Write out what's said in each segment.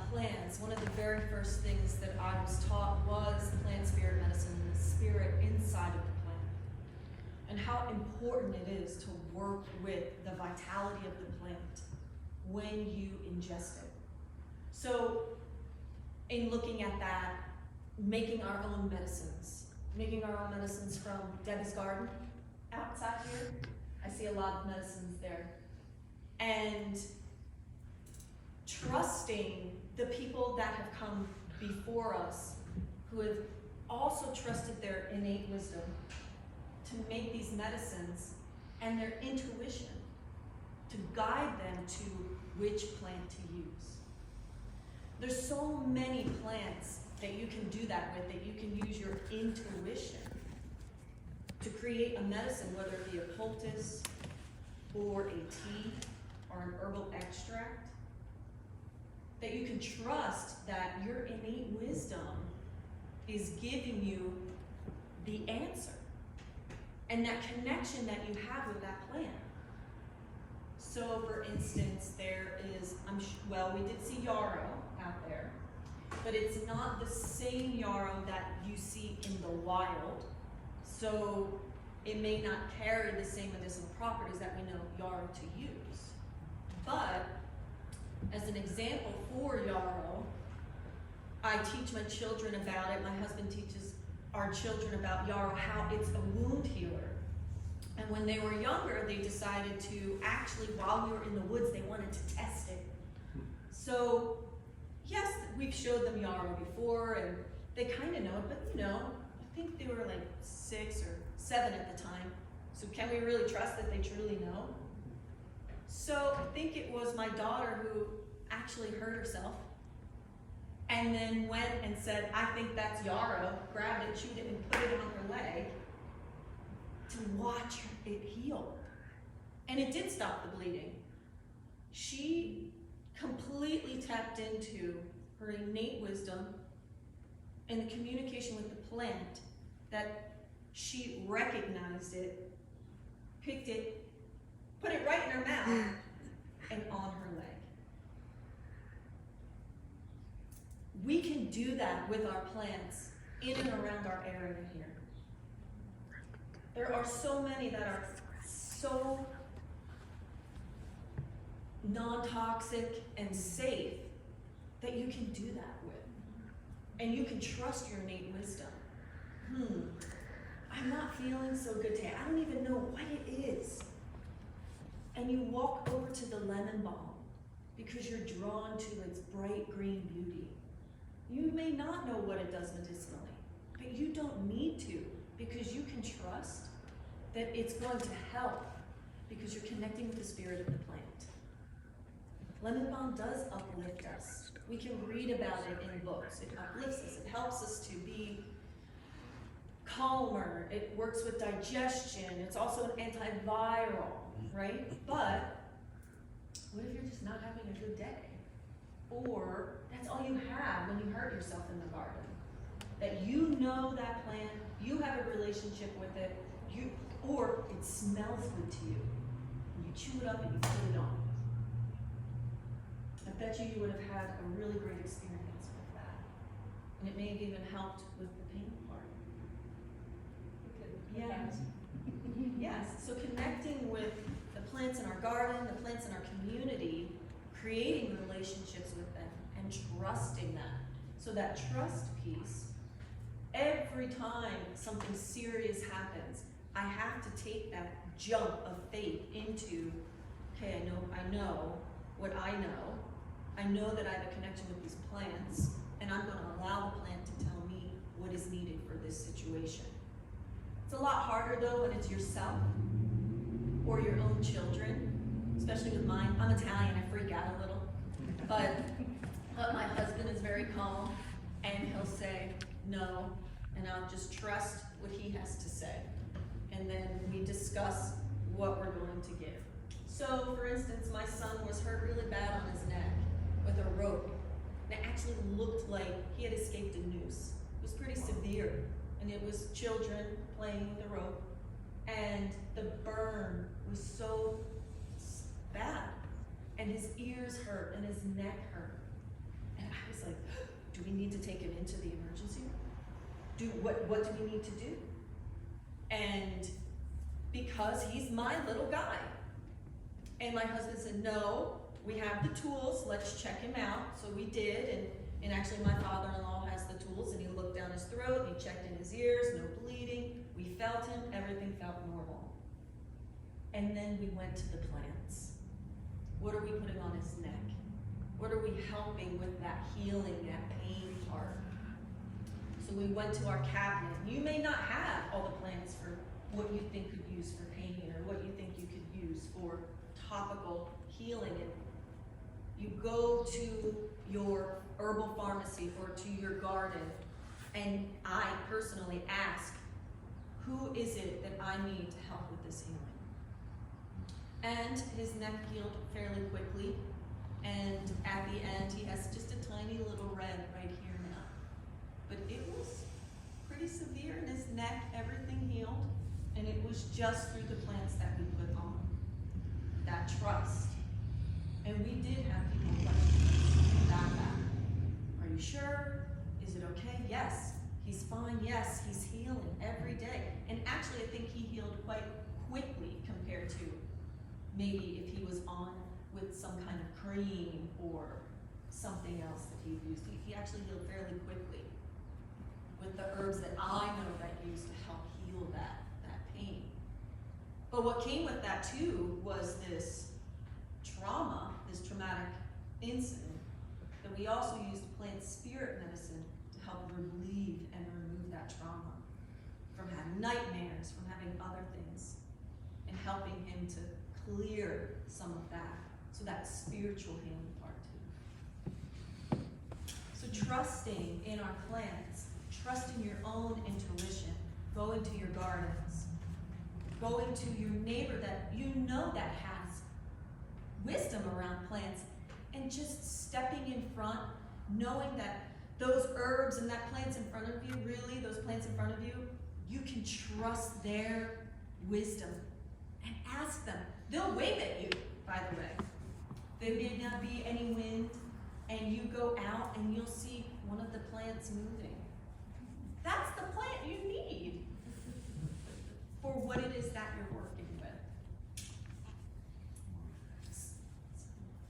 plants, one of the very first things that I was taught was plant spirit medicine, and the spirit inside of the plant, and how important it is to work with the vitality of the plant when you ingest it. So in looking at that, making our own medicines from Debbie's garden outside here. I see a lot of medicines there. And trusting the people that have come before us, who have also trusted their innate wisdom to make these medicines, and their intuition to guide them to which plant to use. There's so many plants that you can do that with, that you can use your intuition to create a medicine, whether it be a poultice or a tea or an herbal extract, that you can trust that your innate wisdom is giving you the answer, and that connection that you have with that plant. So for instance, there is, well, we did see yarrow out there, but it's not the same yarrow that you see in the wild. So it may not carry the same medicinal properties that we know yarrow to use. But as an example for yarrow, I teach my children about it. My husband teaches our children about yarrow, how it's a wound healer. And when they were younger, they decided to actually, while we were in the woods, they wanted to test it. So yes, we've showed them yarrow before, and they kind of know it, but you know, I think they were like 6 or 7 at the time. So can we really trust that they truly know? So I think it was my daughter who actually hurt herself, and then went and said, I think that's yarrow, grabbed it, chewed it, and put it on her leg to watch it heal. And it did stop the bleeding. She completely tapped into her innate wisdom and the communication with the plant, that she recognized it, picked it, put it right in her mouth and on her leg. We can do that with our plants in and around our area here. There are so many that are so non-toxic and safe that you can do that with. And you can trust your innate wisdom. I'm not feeling so good today. I don't even know what it is. And you walk over to the lemon balm because you're drawn to its bright green beauty. You may not know what it does medicinally, but you don't need to, because you can trust that it's going to help because you're connecting with the spirit of the plant. Lemon balm does uplift us. We can read about it in books. It uplifts us. It helps us to be calmer. It works with digestion. It's also an antiviral, right? But what if you're just not having a good day? Or that's all you have when you hurt yourself in the garden. That you know that plant, you have a relationship with it, or it smells good to you. And you chew it up and you put it on. I bet you would have had a really great experience with that. And it may have even helped with the pain part. Yes. Yes, so connecting with the plants in our garden, the plants in our community, creating relationships with them and trusting them. So that trust piece, every time something serious happens, I have to take that jump of faith into, okay, I know what I know. I know that I have a connection with these plants, and I'm going to allow the plant to tell me what is needed for this situation. It's a lot harder though when it's yourself or your own children, especially with mine. I'm Italian, I freak out a little, but my husband is very calm, and he'll say no, and I'll just trust what he has to say. And then we discuss what we're going to give. So for instance, my son was hurt really bad on his neck with a rope. And it actually looked like he had escaped a noose. It was pretty severe. And it was children playing with the rope. And the burn was so bad. And his ears hurt and his neck hurt. And I Do we need to take him into the emergency room? What do we need to do? And because he's my little guy. And my husband said, no, we have the tools, let's check him out. So we did, and actually my father-in-law has the tools, and he looked down his throat, and he checked in his ears, no bleeding. We felt him, everything felt normal. And then we went to the plants. What are we putting on his neck? What are we helping with that healing, that pain part? So we went to our cabinet. You may not have all the plants for what you think could use for pain, or what you think you could use for topical healing. And you go to your herbal pharmacy or to your garden, and I personally ask, who is it that I need to help with this healing? And his neck healed fairly quickly, and at the end he has just a tiny little red right here now. But it was pretty severe in his neck, everything healed, and it was just through the plants that we put on. That trust. And we did have people question about that. Are you sure? Is it okay? Yes. He's fine. Yes. He's healing every day. And actually, I think he healed quite quickly compared to maybe if he was on with some kind of cream or something else that he used. He actually healed fairly quickly with the herbs that I know that used to help heal that pain. But what came with that too was this trauma, this traumatic incident, that we also used plant spirit medicine to help relieve and remove that trauma, from having nightmares, from having other things, and helping him to clear some of that, so that spiritual healing part too. So trusting in our plants, trusting your own intuition, going to your gardens, going to your neighbor that you know that has wisdom around plants, and just stepping in front, knowing that those herbs and that plants in front of you, really, those plants in front of you, you can trust their wisdom and ask them. They'll wave at you, by the way. There may not be any wind, and you go out and you'll see one of the plants moving. That's the plant you need for what it is that you're working with.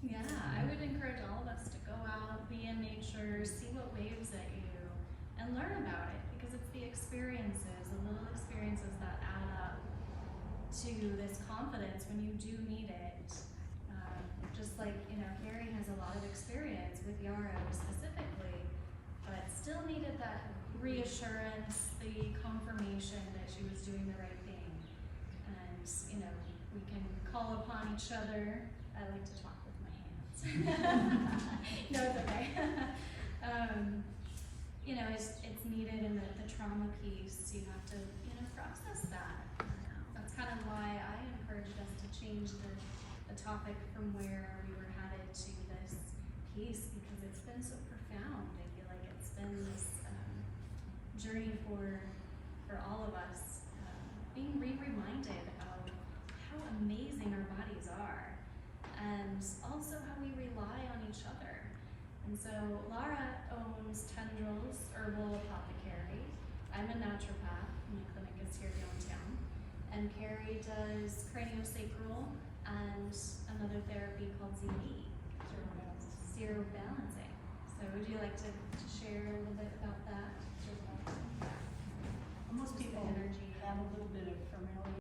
Yeah, I would encourage all of us to go out, be in nature, see what waves at you, and learn about it, because it's the experiences, the little experiences that add up to this confidence when you do need it. Just like, Carrie has a lot of experience with yarrow specifically, but still needed that reassurance, the confirmation that she was doing the right thing. And, we can call upon each other. I like to talk with my hands. No, it's okay. It's needed in the trauma piece. You have to, process that. That's kind of why I encouraged us to change the topic from where we were headed to this piece, because it's been so profound. I feel like it's been this journey for all of us, being reminded of how amazing our bodies are, and also how we rely on each other. And so Laura owns Tendrils Herbal Apothecary. I'm a naturopath. My clinic is here downtown. And Carrie does craniosacral and another therapy called ZB, zero balancing. So would you like to share a little bit about that? Most people have a little bit of familiarity